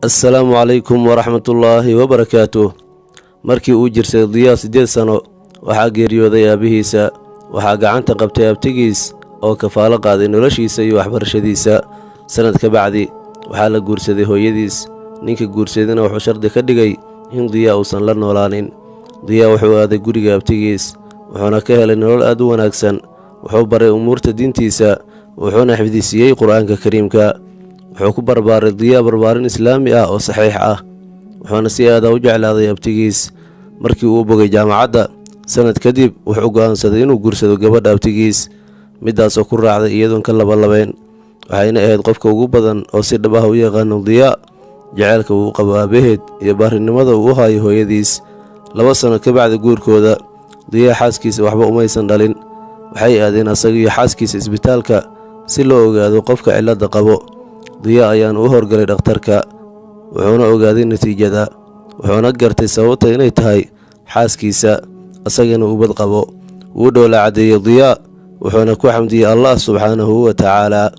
Assalaamu calaykum waraxmatullaahi wabarakaatuh. Markii uu jirsay Diyaa 8 sano waxaa geeriyooday aabihiisa. Waxaa gacanta qabtay abtigiis oo kafaalo qaaday noloshiisa iyo waxbarashadiisa. Sanad ka bacdi waxaa la guursaday hooyadiis. Ninka guursadayna wuxuu shardi ka dhigay in Diyaa uusan la noolaanin. Diyaa wuxuu aaday guriga abtigiis, wuxuuna ka helay nolol aad u wanaagsan. Wuxuu baray umuurta diintiisa, wuxuuna xifdisiyey Qur'aanka Kariimka. wuxuu ku barbaaray Diyaa barbaarin islaami ah oo saxiix ah, wuxuuna si aad u jeclaaday abtigiis. Markii uu bogay jaamacadda sanad kadib wuxuu go'aansaday inuu guursado gabadha abtigiis, midaas oo ku raacday iyadoon ka labalabeyn. waxayna ahayd qofka ugu badan oo si dhab ah u yaqaano Diyaa, jacaylka uu qabo aabaheed iyo baarinimada uu u hayo hooyadiis. 2 sano ka bacdi guurkooda, Diyaa xaaskiisa waxba umaysan dhalin. waxay aadeen asaga iyo xaaskiisa isbitaalka si loo ogaado qofka cilada qabo. Diyaa ayaan u horgalay dhakhtarka, wuxuuna ogaaday natiijada, wuxuuna gartay sababta inay tahay xaaskiisa, asagana uu bad qabo. wuu dhoola cadeeyay Diyaa, wuxuuna ku xamdiyey Allah subxaanahu wa tacaala.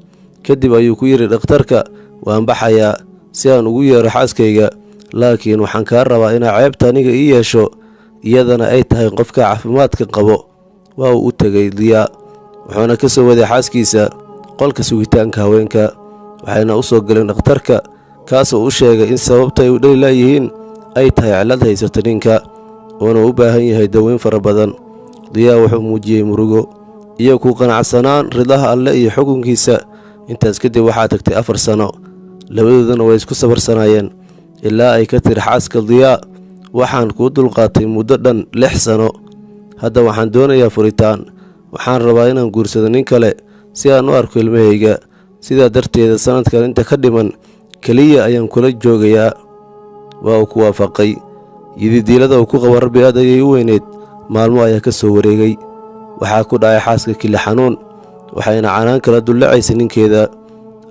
kadib ayuu ku yidhi dhakhtarka, waan baxayaa si aan ugu yeero xaaskayga, laakiin waxaan kaa rabaa inaa ceebta aniga ii yeesho, iyadana ay tahay qofka caafimaadka qabo. waa uu u tegay Diyaa, wuxuuna ka soo waday xaaskiisa qolka sugitaanka haweenka. waxayna u soo galeen dhakhtarka, kaasoo u sheegay in sababta ay u dhali laayihiin ay tahay cilad haysata ninka, uuna u baahan yahay daweyn fara badan. Diyaa wuxuu muujiyey murugo iyo ku qanacsanaan ridaha Alle iyo xukunkiisa. intaas kadib waxaa tagtay 4 sano, labadoodana way isku sabarsanaayeen ilaa ay ka tiri xaaska Diyaa, waxaan kuu dulqaatay muddo dhan 6 sano. hadda waxaan doonayaa furitaan, waxaan rabaa inaan guursado nin kale si aan u arko ilmahayga. sidaa darteeda sanadkan inta ka dhiman keliya ayaan kula joogayaa. waa uu ku waafaqay. yididiilada uu ku qabo Rabbi aad ayay u weyneyd. maalmo ayaa ka soo wareegay, waxaa ku dhacay xaaska kili xanuun, waxayna canaan kala dullacaysay ninkeeda.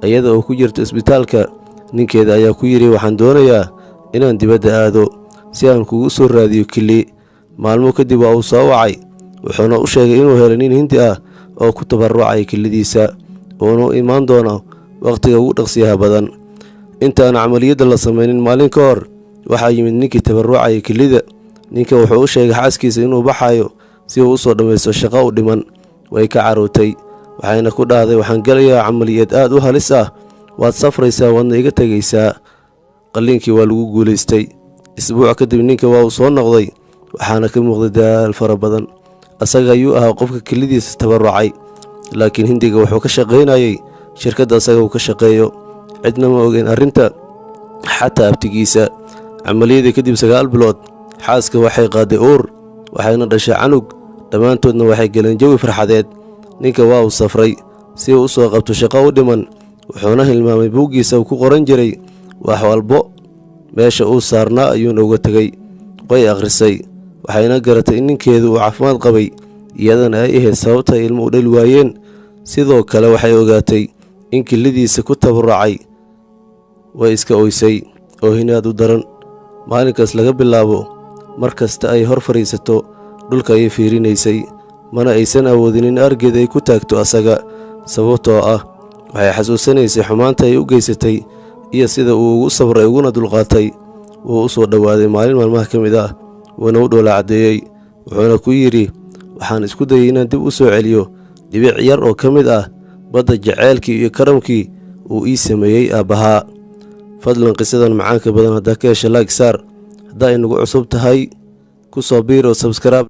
iyada oo ku jirto isbitaalka, ninkeeda ayaa ku yidhi, waxaan doonayaa inaan dibadda aado si aan kugu soo raadiyo kili. maalmo kadib waa uu soo wacay, wuxuuna u sheegay inuu helay nin hindi ah oo ku tabarucay kilidiisa, uuna u imaan doono wakhtiga ugu dhaqsiyaha badan. intaan camaliyadda la samaynin maalin ka hor, waxaa yimid ninkii tabarucaya kilida. ninka wuxuu u sheegay xaaskiisa inuu baxayo si uu u soo dhammaysto shaqo u dhiman. way ka carootay, waxayna ku dhahday, waxaan gelayaa camaliyad aad u halis ah, waad safraysaa, waadna iga tegaysaa. qalliinkii waa lagu guulaystay. isbuuc kadib ninka waa uu soo noqday, waxaana ka muuqday daal fara badan. asaga ayuu ahaa qofka kilidiisa tabarucay, laakiin hindiga wuxuu ka shaqaynayay shirkadda asaga uu ka shaqeeyo. cidna ma ogeyn arrinta, xataa abtigiisa. camaliyadii kadib 9 bilood, xaaska waxay qaaday uur, waxayna dhashay canug. dhammaantoodna waxay galeen jawi farxadeed. ninka waa uu safray si uu u soo qabto shaqo u dhiman, wuxuuna hilmaamay buuggiisa uu ku qoran jiray wax walbo. meesha uu saarnaa ayuuna uga tegey. way akhrisay, waxayna garatay in ninkeedu uu caafimaad qabay, iyadana ay ahayd sababta ay ilmo u dhali waayeen. sidoo kale waxay ogaatay in kilidiisa ku tabarucay. way iska oysay oo hinaad u daran. maalinkaas laga bilaabo, mar kasta ay hor fadhiisato, dhulka ayay fiirinaysay, mana aysan awoodin in argeed ay ku taagto asaga, sababtoo ah waxay xasuusanaysay xumaanta ay u geysatay iyo sida uu ugu sabray uguna dulqaatay. wuu u soo dhowaaday maalin maalmaha ka mid ah, wuuna u dhoola caddeeyey, wuxuuna ku yidhi, waxaan isku dayay inaan dib u soo celiyo dhibic yar oo ka mid ah badda jaceylkii iyo karamkii uu ii sameeyey aabbahaa. fadlan qisadan macaanka badan haddaa ka hesha like saar. haddaa inagu cusub tahay ku soo biir oo subscribe.